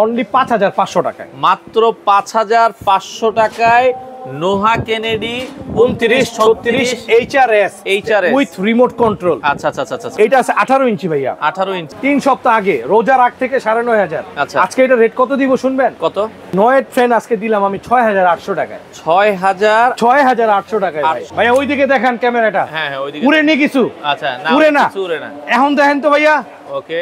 Only 5500 টাকায়, মাত্র 5500 টাকায় Noha Kennedy 2936 HRS with remote control. আচ্ছা আচ্ছা আচ্ছা আচ্ছা, এটা আছে 18 ইঞ্চি ভাইয়া, 18 ইঞ্চি। 3 সপ্তাহ আগে রোজার আগ থেকে 9500। আচ্ছা, আজকে এটা রেট কত দিব শুনবেন? কত? নয়েড ফ্যান আজকে দিলাম আমি 6800 টাকায়। 6800 টাকায় ভাই। ভাইয়া ওইদিকে দেখান ক্যামেরাটা। হ্যাঁ হ্যাঁ, ওইদিকে উড়ে নি কিছু? আচ্ছা, না উড়ে না, উড়ে না। এখন দেখেন তো ভাইয়া। ওকে,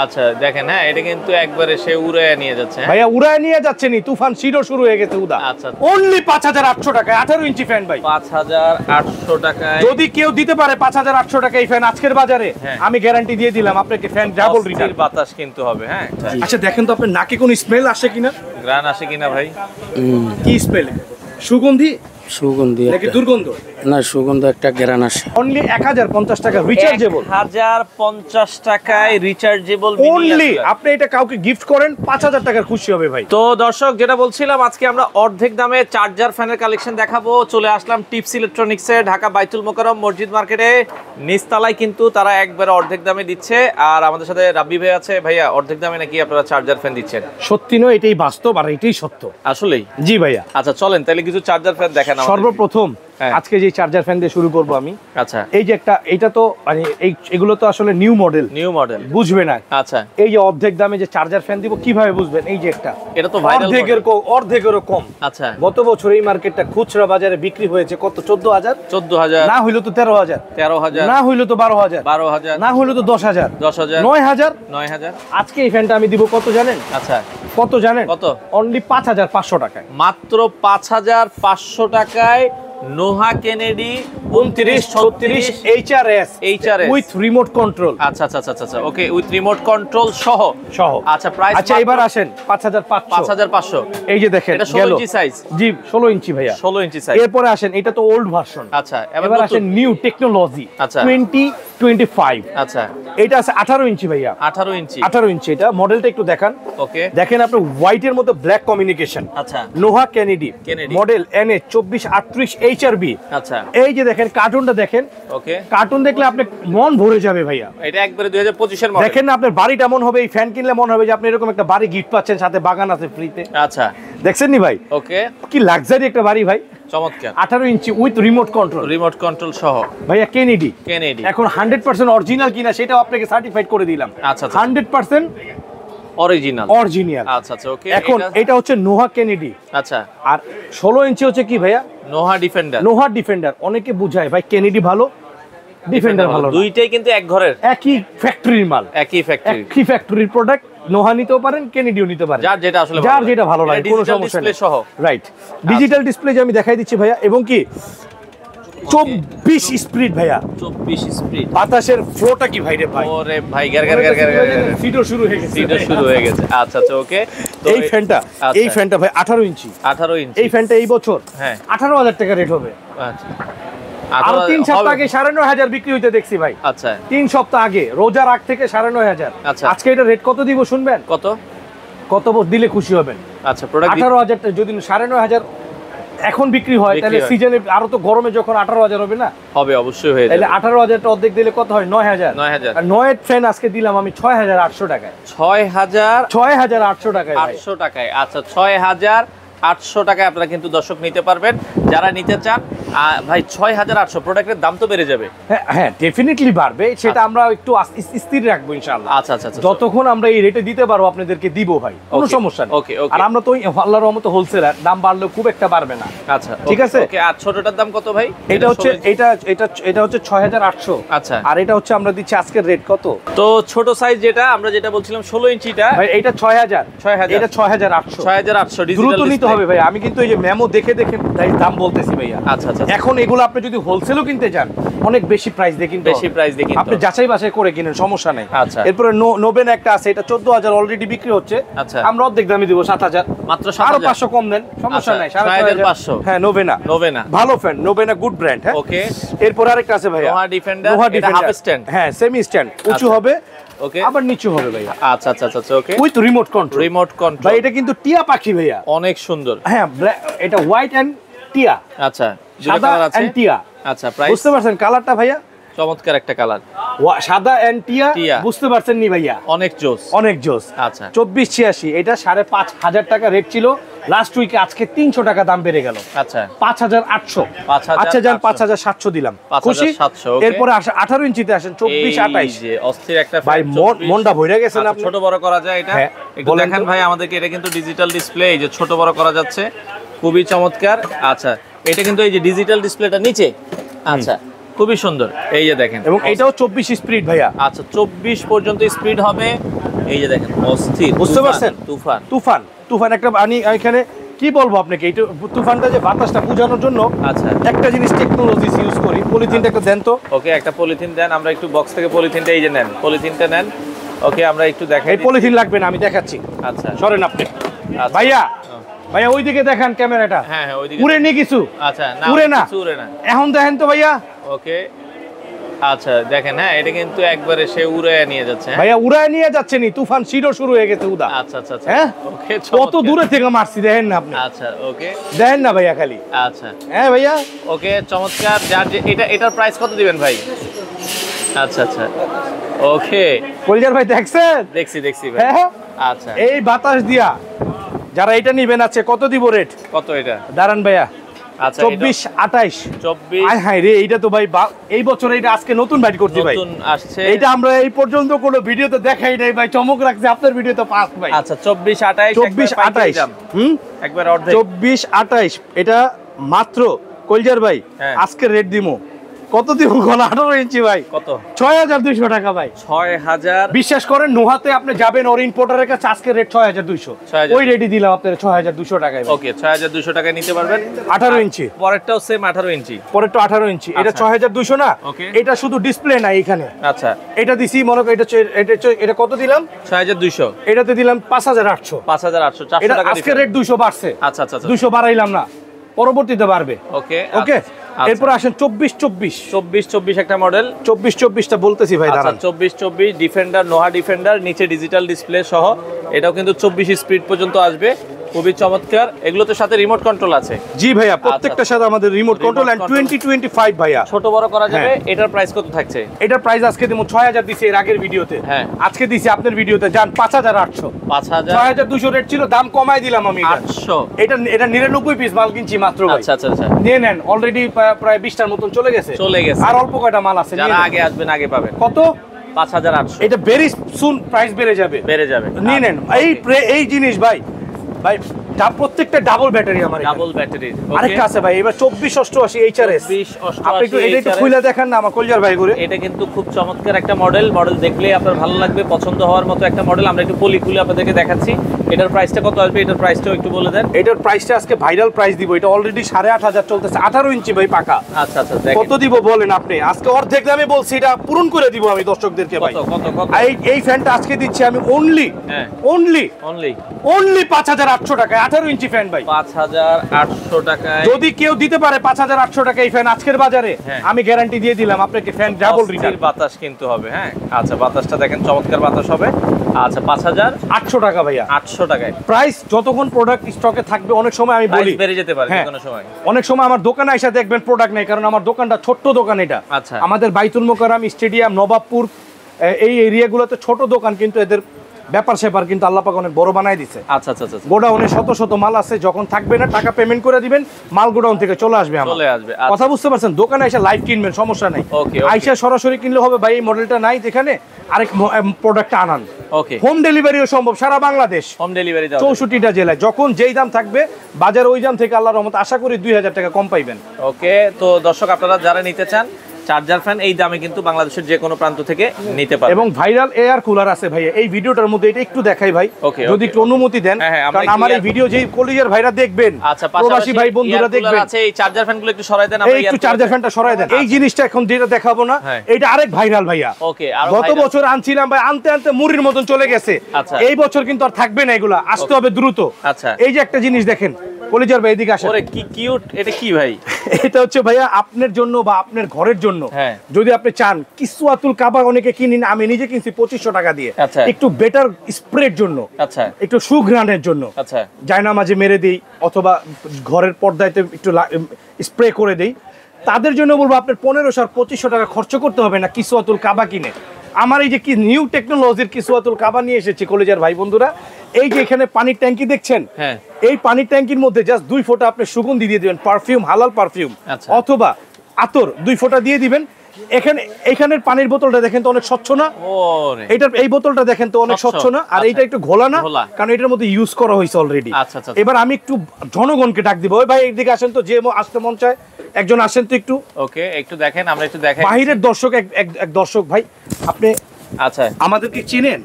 আচ্ছা দেখেন, হ্যাঁ এটা কিন্তু একবারে সে উড়ে নিয়ে যাচ্ছে। ভাইয়া উড়ায় নিয়ে যাচ্ছে নি, তুফান শিরো শুরু হয়ে গেছে উদা। আচ্ছা, অনলি 5800 টাকায় 18 ইঞ্চি ফ্যান ভাই। 5800 টাকায় যদি কেউ দিতে পারে 5800 টাকা এই ফ্যান আজকের বাজারে, আমি গ্যারান্টি দিয়ে দিলাম আপনাকে ফ্যান ডাবল রিটার্ন। বাতাস কিন্তু হবে। হ্যাঁ আচ্ছা দেখেন তো আপনার নাকে কোনো স্মেল আসে কিনা? গ্রান আসে কিনা ভাই? কি স্মেল? সুগন্ধি সুগন্ধি নাকি দুর্গন্ধ? না, সুগন্ধ একটা গ্রান আসে। অনলি 1050 টাকা রিচার্জেবল। 1050 টাকায় রিচার্জেবল অনলি আপনি এটা কাউকে গিফট করেন 5000 টাকার খুশি হবে ভাই। তো দর্শক, যেটা বলছিলাম, আজকে আমরা অর্ধেক দামে চার্জার ফ্যানের কালেকশন দেখাবো। চলে আসলাম টিপস ইলেকট্রনিক্সে, ঢাকা বাইতুল মোকাররম মসজিদ মার্কেটে নিচতলায়, কিন্তু তারা একবারে অর্ধেক দামে দিচ্ছে। আর আমাদের সাথে রাব্বি ভাই আছে। ভাইয়া, অর্ধেক দামে নাকি আপনারা চার্জার ফ্যান দিচ্ছেন? সত্যি নয়, এটাই বাস্তব আর এটাই সত্য আসলেই? জি ভাইয়া। আচ্ছা চলেন তাহলে কিছু চার্জার ফ্যান দেখেন। সর্বপ্রথম আজকে যে চার্জার ফ্যান দিয়ে শুরু করব আমি। আচ্ছা, এই যে একটা, এটা তো মানে এগুলো তো আসলে নিউ মডেল বুঝবে না। আচ্ছা, এই যে অর্ধেক দামে যে চার্জার ফ্যান দিব কিভাবে বুঝবেন? এই যে একটা, এটা তো ভাইরাল, অর্ধেকেরও কম। আচ্ছা, গত বছর এই মার্কেটটা খুচরা বাজারে বিক্রি হয়েছে কত? 14000, না হইলো তো 13000, না হইলো তো 12000, না হইলো তো 10000, 9000। আজকে এই ফ্যানটা আমি দিব কত জানেন? আচ্ছা, কত জানেন? কত? অনলি 5500 টাকায়। মাত্র 5500 টাকায় Noha Kennedy 2936 HRS with remote control. আচ্ছা আচ্ছা আচ্ছা আচ্ছা, ওকে, উইথ রিমোট কন্ট্রোল সহ। আচ্ছা, প্রাইস? আচ্ছা এবার আসেন 5500। এই যে দেখেন, এটা 16 ইঞ্চি সাইজ। জি 16 ইঞ্চি ভাইয়া, 16 ইঞ্চি সাইজ। এরপরে আসেন, এটা তো ওল্ড ভার্সন। আচ্ছা, এবার আসেন নিউ টেকনোলজি। আচ্ছা, 2025। আচ্ছা, এটা আছে 18 ইঞ্চি ভাইয়া, 18 ইঞ্চি। 18 ইঞ্চি। এটা মডেলটা একটু দেখান। ওকে, দেখেন আপনি হোয়াইট এর মধ্যে ব্ল্যাক কমিউনিকেশন। আচ্ছা, Noha Kennedy model NA2438 HRB। আচ্ছা, এই যে দেখেন কার্টুনটা দেখেন। ওকে, কার্টুন দেখলে আপনি মন ভরে যাবে ভাইয়া। এটা একবারে 2025 এর মডেল। দেখেন না, আপনার বাড়িটা এমন হবে, এই ফ্যান কিনলে মনে হবে যে আপনি এরকম একটা বাড়ি গিফট পাচ্ছেন, সাথে বাগান আছে ফ্রিতে। আচ্ছা, দেখছেন নি ভাই? ওকে, কি লাক্সারি একটা বাড়ি ভাই। চমৎকার। 18 ইঞ্চি উইথ রিমোট কন্ট্রোল সহ ভাইয়া। কেনেডি এখন 100% অরিজিনাল কিনা সেটাও আপনাকে সার্টিফাইড করে দিলাম। আচ্ছা, 100% অরিজিনাল। আচ্ছা আচ্ছা, ওকে। এখন এটা হচ্ছে নোহা কেনেডি। আচ্ছা, আর 16 ইঞ্চি হচ্ছে কি ভাইয়া? নোহা ডিফেন্ডার। অনেকে বুঝায় ভাই কেনেডি ভালো, ডিফেন্ডার ভালো। দুইটাই কিন্তু এক ঘরের, একই ফ্যাক্টরির মাল, একই ফ্যাক্টরির প্রোডাক্ট। নোহা নিতেও পারেন, কেনেডিও নিতে পারেন, যার যেটা ভালো লাগে, কোনো সমস্যা নেই। রাইট, ডিজিটাল ডিসপ্লে যে আমি দেখাই দিচ্ছি ভাইয়া। এবং কি 24 স্পিড ভাইয়া, 24 স্পিড। বাতাসের ফ্লোটা কি ভাই রে ভাই, ওরে ভাই গার সিটো শুরু হয়ে গেছে। আচ্ছা আচ্ছা, ওকে। তো এই ফ্যানটা ভাই 18 ইঞ্চি। এই ফ্যানটা এই বছর 18000 টাকা রেট হবে। আচ্ছা, আর 3 সপ্তাহ আগে 9500 বিক্রি হইতে দেখছি ভাই। আচ্ছা, 3 সপ্তাহ আগে রোজার আগ থেকে 9500। আজকে এটা রেট কত দিব শুনবেন? কত দিলে খুশি হবেন? আচ্ছা, প্রোডাক্ট 18000 যদি 9500 এখন বিক্রি হয়, তাহলে সিজনে আরো তো গরমে যখন 18000 হবে না? হবে, অবশ্যই হয়ে যাবে। তাহলে 18000 টা অর্ধেক দিলে কত হয়? 9000। আর নয়েড ফ্যান আজকে দিলাম আমি 6800 টাকায়। 6800 টাকায়, 800 টাকায়। আচ্ছা, 6800 টাকায় আপনারা কিন্তু দর্শক নিতে পারবেন যারা নিতে চান। ভাই 6800, প্রোডাক্টের দাম তো বেড়ে যাবে। হ্যাঁ ডেফিনেটলি বাড়বে, সেটা আমরা একটু স্থির রাখবো ইনশাআল্লাহ। আচ্ছা আচ্ছা, যতক্ষণ আমরা এই রেটে দিতে পারবো আপনাদেরকে দিব ভাই, কোনো সমস্যা নেই। ওকে, আর আমরা তো আল্লাহর রহমতে হোলসেলার, দাম বাড়লেও খুব একটা বাড়বে না। আচ্ছা, ঠিক আছে। ওকে, আর ছোটটার দাম কত ভাই? এটা হচ্ছে এটা হচ্ছে 6800। আচ্ছা, আর এটা হচ্ছে আমরা দিচ্ছি আজকের রেট কত? তো ছোট সাইজ যেটা বলছিলাম 16 ইঞ্চিটা ভাই, এটা 6000। এটা 6800 দ্রুত নিতে হবে ভাই। আমি কিন্তু এই যে মেমো দেখে দাম বলতেছি ভাইয়া। আচ্ছা আচ্ছা, এখন এগুলো আপনি যদি হোলসেলও কিনতে চান অনেক বেশি প্রাইস দিয়ে কিনতে, আপনি যাচাই বাছাই করে কিনেন, সমস্যা নেই। আচ্ছা, এরপরে নোবেন একটা আছে, এটা 14000 অলরেডি বিক্রি হচ্ছে। আচ্ছা, আমরা অর্ধেক দামে দিব 7000 মাত্র। আরো 500 কম দেন, সমস্যা নাই। 6500। হ্যাঁ, নোবেনা ভালো ফ্যান, নোবেনা গুড ব্র্যান্ড। হ্যাঁ, ওকে। এরপর আরেকটা আছে ভাইয়া, নোহা ডিফেন্ডার। এটা হাফ স্ট্যান্ড, হ্যাঁ সেমি স্ট্যান্ড, উঁচু হবে, ওকে, আবার নিচু হবে ভাইয়া। আচ্ছা আচ্ছা আচ্ছা, ওকে, উইথ রিমোট কন্ট্রোল। ভাই এটা কিন্তু টিয়া পাখি ভাইয়া, অনেক সুন্দর। হ্যাঁ, এটা হোয়াইট এন্ড টিয়া। আচ্ছা, সাদা এন্ড টিয়া। আচ্ছা, প্রাইস বুঝতে পারছেন কালারটা ভাইয়া? চমৎকার একটা কালার। সাদা অ্যান্টিয়া, বুঝতে পারছেন নি ভাইয়া? অনেক জোস, অনেক জোস। আচ্ছা 2486 এটা 5,500 টাকা রেট ছিল লাস্ট উইকে, আজকে 300 টাকা দাম বেড়ে গেল। আচ্ছা 5,800। আচ্ছা যান 5,700 দিলাম, খুশি? এরপরে 18 ইঞ্চিতে আসেন 2428। যে অস্থির একটা ভাই মনটা ভরে গেছে না? ছোট বড় করা যায় এটা, একটু দেখেন ভাই আমাদেরকে। এটা কিন্তু ডিজিটাল ডিসপ্লে, এই যে ছোট বড় করা যাচ্ছে, খুবই চমৎকার। আচ্ছা এটা কিন্তু এই যে ডিজিটাল ডিসপ্লেটা নিচে, আচ্ছা খুবই সুন্দর, এই যে দেখেন। এবং এটাও 24 স্পিড ভাইয়া। আচ্ছা 24 পর্যন্ত স্পিড হবে, এই যে দেখেন অস্থির, বুঝতে পারছেন? তুফান তুফান তুফান একটা এখানে কি বলবো আপনাকে, এই তুফানটা যে বাতাসটা বোঝানোর জন্য আচ্ছা একটা জিনিস টেকনোলজি ইউজ করি। পলিথিনটা একটা দেন তো। ওকে একটা পলিথিন দেন, আমরা একটু বক্স থেকে পলিথিনটা, এই যে নেন পলিথিনটা নেন। ওকে আমরা একটু দেখাই। এই পলিথিন লাগবে না, আমি দেখাচ্ছি। আচ্ছা সরেন আপনি আচ্ছা। ভাইয়া, ভাইয়া ওইদিকে দেখান ক্যামেরাটা। হ্যাঁ হ্যাঁ ওইদিকে উড়ে নি কিছু? আচ্ছা না উড়ে না, উড়ে না। এখন দেখেন তো ভাইয়া। ওকে আচ্ছা দেখেন, হ্যাঁ এটা কিন্তু একবারে সে উড়ে নিয়ে যাচ্ছে। ভাইয়া উড়ায় নিয়ে যাচ্ছে নি, তুফান শিরো শুরু হয়ে গেছে উদা। আচ্ছা আচ্ছা আচ্ছা হ্যাঁ ওকে কত দূরে থেকে মারছি দেখেন না আপনি? আচ্ছা ওকে দেখেন না ভাইয়া খালি। আচ্ছা হ্যাঁ ভাইয়া ওকে চমৎকার। যার যে এটার প্রাইস কত দিবেন ভাই? আচ্ছা আচ্ছা ওকে কলজার ভাই দেখছেন? দেখছি ভাই। হ্যাঁ আচ্ছা এই বাতাস দিয়া যারা এটা নিবেন আছে, কত দিব রেট? কত এটা? দাঁড়ান ভাইয়া। আচ্ছা 2428। 24 আয় হায় রে, এইটা তো ভাই এই বছর এটা আজকে নতুন বাইট করছি ভাই। নতুন আসছে এটা আমরা এই পর্যন্ত কোনো ভিডিওতে দেখাই নাই ভাই, চমক রাখছে আপনার ভিডিও তো ফার্স্ট ভাই। আচ্ছা 2428 2428 একবার অর্ধেক। 2428 এটা মাত্র কলজার ভাই আজকে রেট দিমু কত দিব? গলা 18 ইঞ্চি ভাই, কত? 6200 টাকা ভাই। 6000। বিশ্বাস করেন, নোহাতে আপনি যাবেন ওর ইম্পোর্টারের কাছে, আজকে রেট 6200। ওই রেটই দিলাম আপনাদের 6200 টাকায়। ওকে 6200 টাকায় নিতে পারবেন। 18 ইঞ্চি, পরেরটাও সেম 18 ইঞ্চি। পরেরটা 18 ইঞ্চি। এটা 6200 না, এটা শুধু ডিসপ্লে নাই এখানে। আচ্ছা এটা দিছি মনে করেন, এটা কত দিলাম? 6200। এটাতে দিলাম 5800। 5800 400 টাকা। আজকে রেট 200 বাড়ছে। আচ্ছা আচ্ছা 200 বাড়াইলাম না, পরবর্তীতে বাড়বে। ওকে ওকে এরপর আসেন 2424 একটা মডেল। 24টা বলতেছি ভাই দাঁড়ান। 24 ডিফেন্ডার, নোহা ডিফেন্ডার, নিচে ডিজিটাল ডিসপ্লে সহ। এটাও কিন্তু 24 স্পিড পর্যন্ত আসবে, খুবই চমৎকার। এগুলোতে সাথে রিমোট কন্ট্রোল আছে। জি ভাইয়া, প্রত্যেকটার সাথে আমাদের রিমোট কন্ট্রোল এন্ড 2025 ভাইয়া। ছোট বড় করা যাবে। এটার প্রাইস কত থাকছে? এটার প্রাইস আজকে দিমু 6000 দিছি এর আগের ভিডিওতে। হ্যাঁ আজকে দিছি আপনার ভিডিওতে জান 5800। 6200 রেট ছিল, দাম কমাই দিলাম আমি। 800। এটা 99 পিস মাল কিনছি মাত্র ভাই। আচ্ছা আচ্ছা আচ্ছা নিয়ে নেন, অলরেডি প্রায় 20টার মতন চলে গেছে। আর অল্প কয়টা মাল আছে, যারা আগে আসবেন আগে পাবেন। কত? 5800। এটা ভেরি সুন প্রাইস বেড়ে যাবে। নিয়ে নেন এই জিনিস ভাই। ভাই প্রত্যেকটা ডাবল ব্যাটারি আমার, ডাবল ব্যাটারি। আরেকটা আছে ভাই, এবার 2488 এইচআরএস। 2488 আপনি একটু এটা একটু খুলে দেখান না আমার কলজার ভাই করে। এটা কিন্তু খুব চমৎকার একটা মডেল দেখলেই আপনার ভালো লাগবে, পছন্দ হওয়ার মতো একটা মডেল। আমরা একটু পলি খুলে আপনাদেরকে দেখাচ্ছি। এটার প্রাইসটা কত আসবে? এটার প্রাইসটাও একটু বলে দেন। এটার প্রাইসটা আজকে ভাইরাল প্রাইস দিব। এটা অলরেডি 8500 চলতেছে, 18 ইঞ্চি ভাই পাকা। আচ্ছা আচ্ছা কত দিব বলেন আপনি? আজকে অর্ধেক দামে বলছি, এটা পূরণ করে দিব আমি দর্শকদেরকে ভাই। কত? এই ফ্যানটা আজকে দিচ্ছি আমি অনলি 5800 টাকায়, 18 ইঞ্চি ফ্যান ভাই। 5800 টাকায় যদি কেউ দিতে পারে 5800 টাকা এই ফ্যান আজকের বাজারে, আমি গ্যারান্টি দিয়ে দিলাম আপনাকে ফ্যান ডাবল রিটার্ন। বাতাস কিন্তু হবে। হ্যাঁ আচ্ছা বাতাসটা দেখেন, চমৎকার বাতাস হবে। আচ্ছা 5800 টাকা ভাইয়া, 800 টাকায় প্রাইস। যতক্ষণ প্রোডাক্ট স্টকে থাকবে, অনেক সময় আমি বলি বেড়ে যেতে পারে কোনো সময়। অনেক সময় আমার দোকানে এসে দেখবেন প্রোডাক্ট নেই, কারণ আমার দোকানটা ছোট্ট দোকান। এটা আচ্ছা আমাদের বাইতুল মোকাররম, স্টেডিয়াম, নবাবপুর এই এরিয়াগুলোতে ছোট দোকান, কিন্তু এদের ব্যাপার স্যাপার কিন্তু আল্লাহ পাক অনেক বড় বানাই দিছে। আচ্ছা আচ্ছা আচ্ছা গোডাউনে শত মাল আছে, যখন থাকবে না টাকা পেমেন্ট করে দিবেন, মাল গোডাউন থেকে চলে আসবে। কথা বুঝতে পারছেন? দোকানে এসে লাইভ কিনবেন, সমস্যা নাই। আইসা সরাসরি কিনলে হবে ভাই, এই মডেলটা নাই যেখানে, আরেক প্রোডাক্ট আনান। ওকে হোম ডেলিভারিও সম্ভব সারা বাংলাদেশ, হোম ডেলিভারি 64টা জেলায়। যখন যেই দাম থাকবে বাজার, ওই দাম থেকে আল্লাহর রহমতে আশা করি 2000 টাকা কম পাইবেন। ওকে তো দর্শক, আপনারা যারা নিতে চান চার্জার ফ্যান, এই দামে কিন্তু বাংলাদেশের যে কোনো প্রান্ত থেকে নিতে পারবেন। এবং ভাইরাল এয়ার কুলার আছে ভাই এই ভিডিওটার মধ্যে, এটা একটু দেখাই ভাই, যদি একটু অনুমতি দেন। কারণ আমার এই ভিডিও যেই কলিজার ভাইরা দেখবেন, আচ্ছা প্রবাসী ভাই বন্ধুরা দেখবেন, আছে এই চার্জার ফ্যানগুলো একটু সরাই দেন। আমরা একটু চার্জার ফ্যানটা সরাই দেন। এই জিনিসটা এখন যেটা দেখাবো না, এটা আরেক ভাইরাল ভাইয়া। ওকে গত বছর আনছিলাম ভাই, আনতে মুড়ির মতন চলে গেছে। এই বছর কিন্তু আর থাকবে না, এগুলা আসতে হবে দ্রুত। আচ্ছা এই যে একটা জিনিস দেখেন কলিজার ভাই, এদিকে আসেন। ওরে কি কিউট! এটা কি ভাই? এটা হচ্ছে ভাইয়া আপনার জন্য বা আপনার ঘরের জন্য, যদি আপনি চান কিসওয়াতুল কাবা অনেকে কিনেন, আমি নিজে কিনছি 2500 টাকা দিয়ে, একটু বেটার স্প্রের জন্য, আচ্ছা একটু সুঘ্রাণের জন্য, আচ্ছা জায়নামাজে মেরে দেই অথবা ঘরের পর্দায় একটু স্প্রে করে দেই। তাদের জন্য বলবো আপনার 1500 আর 2500 টাকা খরচ করতে হবে না কিসওয়াতুল কাবা কিনে। আমার এই যে কি নিউ টেকনোলজির কিসওয়াতুল কাবা নিয়ে এসেছি কলেজের ভাই বন্ধুরা। এই যে এখানে পানির ট্যাঙ্কি দেখছেন, হ্যাঁ, এই পানির ট্যাঙ্কির মধ্যে জাস্ট 2 ফোঁটা আপনি সুগন্ধি দিয়ে দিবেন, পারফিউম, হালাল পারফিউম অথবা আতর 2 ফোঁটা দিয়ে দিবেন। এখানের পানির বোতলটা দেখেন তো অনেক স্বচ্ছ না? এটার এই বোতলটা দেখেন তো অনেক স্বচ্ছ না? আর এইটা একটু ঘোলা না, কারণ এটার মধ্যে ইউজ করা হয়েছে অলরেডি। এবার আমি একটু জনগণকে ডাক দিব, ওই ভাই একদিকে আসেন তো, যে আসতে মন চায় একজন আসেন তো একটু। ওকে, একটু দেখেন, আমরা একটু দেখাই। বাইরের দর্শক এক দর্শক ভাই, আপনি আচ্ছা আমাদেরকে চিনেন?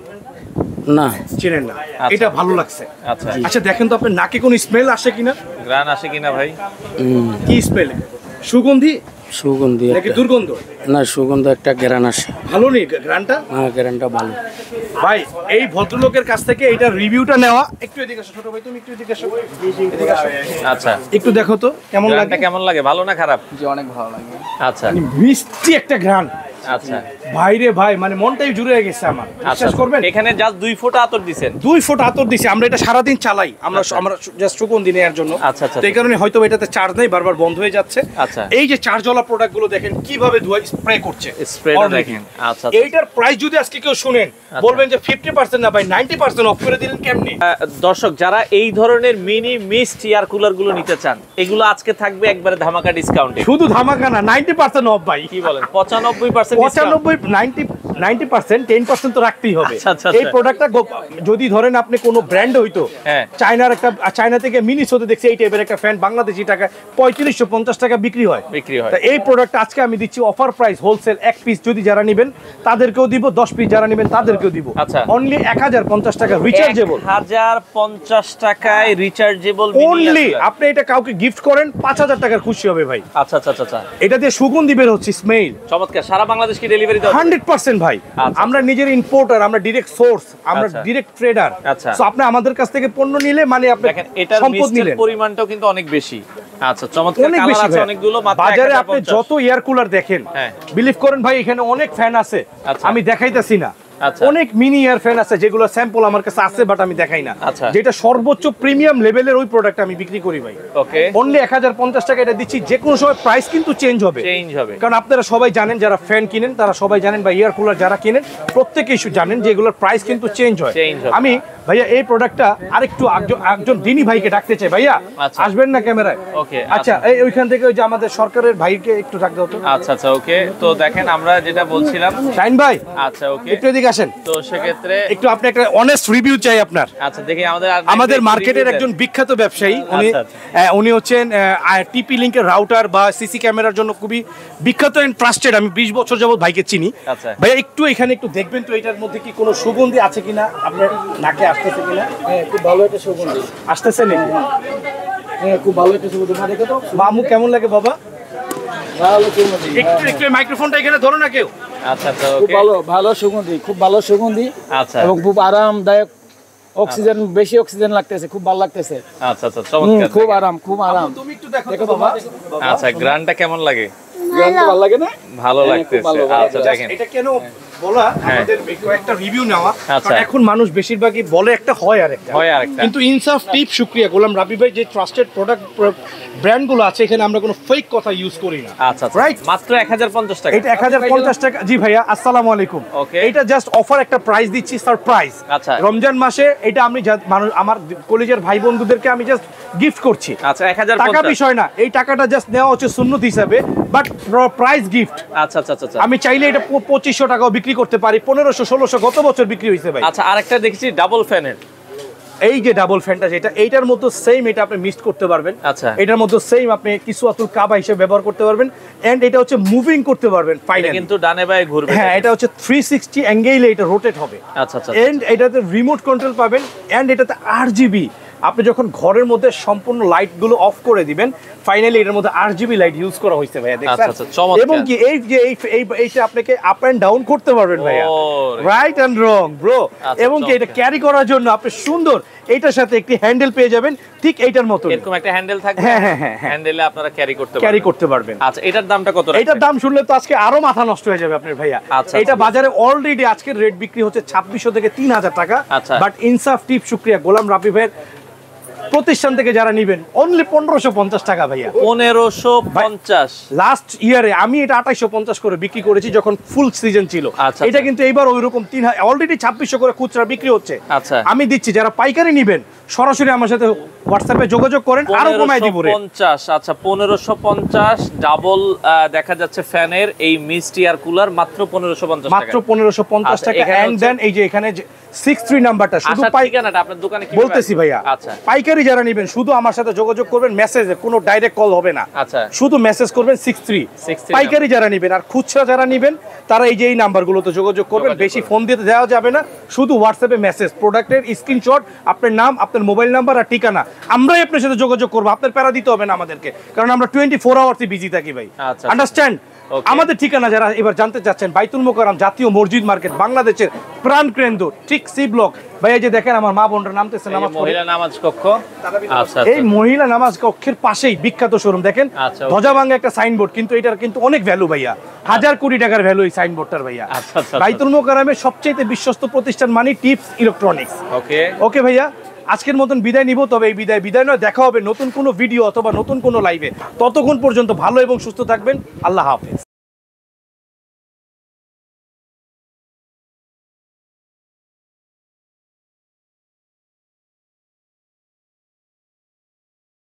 না, চিনেন না। এটা ভালো লাগছে। আচ্ছা আচ্ছা, দেখেন তো আপনার নাকে কোন স্মেল আসে কিনা, গ্রান আসে কিনা ভাই? কি স্মেল? সুগন্ধি সুগন্ধি নাকি দুর্গন্ধ? না, সুগন্ধ একটা গ্রান আসে। ভালো নেই গ্রানটা? হ্যাঁ, গ্রানটা ভালো। ভাই এই ভদ্রলোকের কাছ থেকে এটা রিভিউটা নেওয়া। একটু এদিকে আসো ছোট ভাই, তুমি একটু এদিকে আসো, এদিকে আসো। আচ্ছা, একটু দেখো তো কেমন লাগে। কেমন লাগে, ভালো না খারাপ? জি, অনেক ভালো লাগে। আচ্ছা, মিষ্টি একটা ঘ্রাণ। আচ্ছা ভাইরে ভাই, মানে মনটাই জুড়ে গেছে আমার, বিশ্বাস করবেন। এখানে জাস্ট 2 ফোঁটা আতর দিবেন। 2 ফোঁটা আতর দিছি। আমরা এটা সারাদিন চালাই, আমরা জাস্ট সুগন্ধি নেওয়ার জন্য। আচ্ছা আচ্ছা, তো এই কারণে হয়তো এটাতে চার্জ নেই, বারবার বন্ধ হয়ে যাচ্ছে। আচ্ছা, এই যে চার্জওয়ালা প্রোডাক্ট গুলো দেখেন কিভাবে ধোয়া স্প্রে করছে, স্প্রেটা দেখেন। আচ্ছা, এইটার প্রাইস যদি আজকে কেউ শুনেন বলবেন যে 50% না ভাই 90% অফ করে দিলেন কেমনে? দর্শক যারা এই ধরনের মিনি মিস্ট এয়ার কুলার গুলো নিতে চান, এগুলো আজকে থাকবে একবারে ধামাকা ডিসকাউন্টে। শুধু ধামাকা না, 90% অফ ভাই। কি বলেন? 95% 90% 10% তো রাখতেই হবে। এই প্রোডাক্টটা যদি ধরেন আপনি কোনো ব্র্যান্ড হইতো, চায়না থেকে মিনিসোতে দেখছি এই টাইপের একটা ফ্যান বাংলাদেশি টাকা 3550 টাকা বিক্রি হয়। তা এই প্রোডাক্ট আজকে আমি দিচ্ছি অফার প্রাইস, হোলসেল 1 পিস যদি যারা নেবেন তাদেরকেও দিব, 10 পিস যারা নেবেন তাদেরকেও দিব। অনলি 1050 টাকা রিচার্জেবল। 1050 টাকায় রিচার্জেবল অনলি। আপনি এটা কাউকে গিফট করেন 5000 টাকার খুশি হবে ভাই। আচ্ছা আচ্ছা আচ্ছা, এটা দিয়ে সুগন্ধি বের হচ্ছে, স্মেল চমৎকার। সারা বাংলাদেশ কি ডেলিভারি দাও? 100% ভাই। আমরা নিজের ইম্পোর্টার, আমরা ডাইরেক্ট সোর্স, আমরা ডাইরেক্ট ট্রেডার। সো আপনি আমাদের কাছ থেকে পণ্য নিলে মানে আপনি দেখেন এটার মিস্টের পরিমাণটাও কিন্তু অনেক বেশি। আচ্ছা, চমৎকার কালার আছে অনেকগুলো। বাজারে আপনি যত এয়ার কুলার দেখেন, বিলিভ করেন ভাই এখানে অনেক ফ্যান আছে, আমি দেখাইতাছি না। অনেক মিনি এয়ার ফ্যান আছে যেগুলো স্যাম্পল আমার কাছে আছে, বাট আমি দেখাই না। যেটা সর্বোচ্চ প্রিমিয়াম লেভেলের ওই প্রোডাক্ট আমি বিক্রি করি ভাই। ওকে, অনলি 1050 টাকা এটা দিচ্ছি। যে কোনো সময় প্রাইস কিন্তু চেঞ্জ হবে, কারণ আপনারা সবাই জানেন, যারা ফ্যান কিনেন তারা সবাই জানেন, বা এয়ার কুলার যারা কিনেন প্রত্যেকেই জানেন যে এগুলোর প্রাইস কিন্তু চেঞ্জ হয়। আমি ভাইয়া এই প্রোডাক্টটা আরেকটু একজন দিনী ভাইকে ডাকতে চাই। ভাইয়া আসবেন না ক্যামেরায়? ওকে, আচ্ছা এই ওইখান থেকে ওই যে আমাদের সরকারের ভাইকে একটু ডাক দাও তো। আচ্ছা আচ্ছা, ওকে। তো দেখেন আমরা যেটা বলছিলাম, শাইন ভাই আচ্ছা ওকে, একটু এদিকে আসেন। তো সেক্ষেত্রে একটু আপনি একটা অনেস্ট রিভিউ চাই আপনার। আচ্ছা, দেখি আমাদের মার্কেটের একজন বিখ্যাত ব্যবসায়ী, উনি হচ্ছেন টিপি লিংকের রাউটার বা সিসি ক্যামেরার জন্য খুবই বিখ্যাত এন্ড ট্রাস্টেড। আমি 20 বছর যাবত ভাইকে চিনি। ভাইয়া একটু এখানে একটু দেখবেন তো এটার মধ্যে কি কোনো সুগন্ধি আছে কিনা, আপনার নাকে আসতেছে কিনা? হ্যাঁ, খুব ভালো একটা সুগন্ধি আসতেছে নাকি? হ্যাঁ, খুব ভালো একটা সুগন্ধি। দেখো তো মামু কেমন লাগে বাবা? ভালো সুগন্ধি। একটু মাইক্রোফোনটা এখানে ধরো না কেউ। আচ্ছা আচ্ছা, খুব ভালো সুগন্ধি, খুব ভালো সুগন্ধি। আচ্ছা, এবং খুব আরামদায়ক, অক্সিজেন, বেশি অক্সিজেন লাগতেছে, খুব ভালো লাগতেছে। আচ্ছা আচ্ছা, চমৎকার, খুব আরাম, খুব আরাম। তুমি একটু দেখো বাবা। আচ্ছা, গ্রানটা কেমন লাগে? ভালো লাগে না? ভালো লাগতেছে। আচ্ছা দেখেন এটা কেন বলা, আমাদের একটা রিভিউ নেওয়া, কারণ এখন মানুষ বেশিরভাগই বলে একটা হয় আরেকটা, কিন্তু ইনসাফ টিপ শুকরিয়া গোলাম রাবি ভাই যে ট্রাস্টেড প্রোডাক্ট ব্র্যান্ড গুলো আছে এখানে আমরা কোনো ফেক কথা ইউজ করি না। আচ্ছা, রাইট। মাত্র 1050 টাকা। এটা 1050 টাকা। জি ভাইয়া, আসসালামু আলাইকুম। এটা জাস্ট অফার, একটা প্রাইস দিচ্ছি, সারপ্রাইজ। আচ্ছা, রমজান মাসে এটা আমি আমার কলেজের ভাই বন্ধুদেরকে আমি জাস্ট গিফট করছি। আচ্ছা, 1050 টাকা বিষয় না, এই টাকাটা জাস্ট নেওয়া হচ্ছে সুন্নত হিসাবে, বাট প্রাইস গিফট। আচ্ছা আচ্ছা আচ্ছা, আমি চাইলে এটা 2500 টাকাও বিক্রি করতে পারি, 1500 1600 গত বছর বিক্রি হয়েছে ভাই। আচ্ছা, আরেকটা দেখেছি ডাবল ফ্যানের। এই যে ডাবল ফ্যানটা যেটা, এইটার মতো সেম এটা আপনি মিক্স করতে পারবেন। আচ্ছা, এটার মতো সেম আপনি কিসওয়াতুল কাবা হিসেবে ব্যবহার করতে পারবেন, এন্ড এটা হচ্ছে মুভিং করতে পারবেন ফাইনালি, কিন্তু ডানে বায়ে ঘুরবে। হ্যাঁ, এটা হচ্ছে 360 অ্যাঙ্গেলে এটা রোটেট হবে। আচ্ছা আচ্ছা, এন্ড এটাতে রিমোট কন্ট্রোল পাবেন, এন্ড এটাতে RGB। আপনি যখন ঘরের মধ্যে সম্পূর্ণ লাইট গুলো অফ করে দিবেন, ফাইনালি এর মধ্যে RGB লাইট ইউজ করা হয়েছে ভাইয়া, দেখছেন? এবং কি এই যে এইটা আপনাকে আপ এন্ড ডাউন করতে পারবেন ভাইয়া, রাইট এন্ড রং ব্রো। এবং কি এটা ক্যারি করার জন্য আপনি সুন্দর এইটার সাথে একটি হ্যান্ডেল পেয়ে যাবেন, ঠিক এইটার মতো এরকম একটা হ্যান্ডেল থাকবে। হ্যাঁ, হ্যান্ডেলে আপনারা ক্যারি করতে পারবেন। আচ্ছা, এটার দামটা কত? এটার দাম শুনলে তো আজকে আরো মাথা নষ্ট হয়ে যাবে আপনার ভাইয়া। এটা বাজারে অলরেডি আজকের রেট বিক্রি হচ্ছে 2600 থেকে 3000 টাকা, বাট ইনসাফ টিপ শুকরিয়া গোলাম রাবি ভাইয়ের প্রতিষ্ঠান থেকে যারা নিবেন অনলি 1550 টাকা ভাইয়া। 1550 লাস্ট ইয়ারে আমি এটা 2850 করে বিক্রি করেছি যখন ফুল সিজন ছিল। এটা কিন্তু এইবার ওইরকম 3000 অলরেডি 2600 করে খুচরা বিক্রি হচ্ছে। আচ্ছা আমি দিচ্ছি, যারা পাইকারি নিবেন সরাসরি আমার সাথে হোয়াটসঅ্যাপে যোগাযোগ করেন, আরো কমাই দিব রে। 1550 আচ্ছা 1550 ডাবল দেখা যাচ্ছে ফ্যানের এই মিস্ট এয়ার কুলার মাত্র 1550 টাকা, মাত্র 1550 টাকা। এন্ড দেন এই যে এখানে 63 নাম্বারটা শুধু ঠিকানাটা আপনার দোকানে কি বলতেছি ভাইয়া। আচ্ছা পাইকারি যারা নেবেন শুধু আমার সাথে যোগাযোগ করবেন মেসেজে, কোনো ডাইরেক্ট কল হবে না। আচ্ছা শুধু মেসেজ করবেন 63। পাইকারি যারা নেবেন আর খুচরা যারা নেবেন তারা এই যে এই নাম্বারগুলোতে যোগাযোগ করবেন। বেশি ফোন দিতে দেওয়া যাবে না, শুধু হোয়াটসঅ্যাপে মেসেজ, প্রোডাক্টের স্ক্রিনশট, আপনার নাম, আপনার মোবাইল নাম্বার আর ঠিকানা, আমরাই আপনার সাথে যোগাযোগ করবো। আপনার প্যারা দিতে হবে না আমাদেরকে, কারণ আমরা 24 আওয়ার্সই বিজি থাকি ভাই। আন্ডারস্ট্যান্ড? আমাদের ঠিকানা যারা এবার জানতে চাচ্ছেন, বাইতুল মোকাররম জাতীয় মসজিদ মার্কেট, বাংলাদেশের প্রাণ কেন্দ্র, ঠিক সি ব্লক। ভাই এই যে দেখেন আমার মা বোনরা নামতেছে নামাজ পড়ে, মহিলা নামাজ কক্ষ। আচ্ছা এই মহিলা নামাজ কক্ষের পাশেই বিখ্যাত শোরুম দেখেন, ধ্বজাভাঙ্গা একটা সাইনবোর্ড, কিন্তু এটার কিন্তু অনেক ভ্যালু ভাইয়া, 1000 কোটি টাকার ভ্যালু এই সাইনবোর্ডটার ভাইয়া। বাইতুল মোকাররমের সবচেয়ে বিশ্বস্ত প্রতিষ্ঠান মানে টিপস ইলেকট্রনিক্স। ওকে ওকে ভাইয়া, আজকের মতন বিদায় নিব। তবে এই বিদায় নয়, দেখা হবে নতুন কোনো ভিডিও অথবা নতুন কোনো লাইভে। ততক্ষণ পর্যন্ত ভালো এবং সুস্থ থাকবেন। আল্লাহ হাফেজ।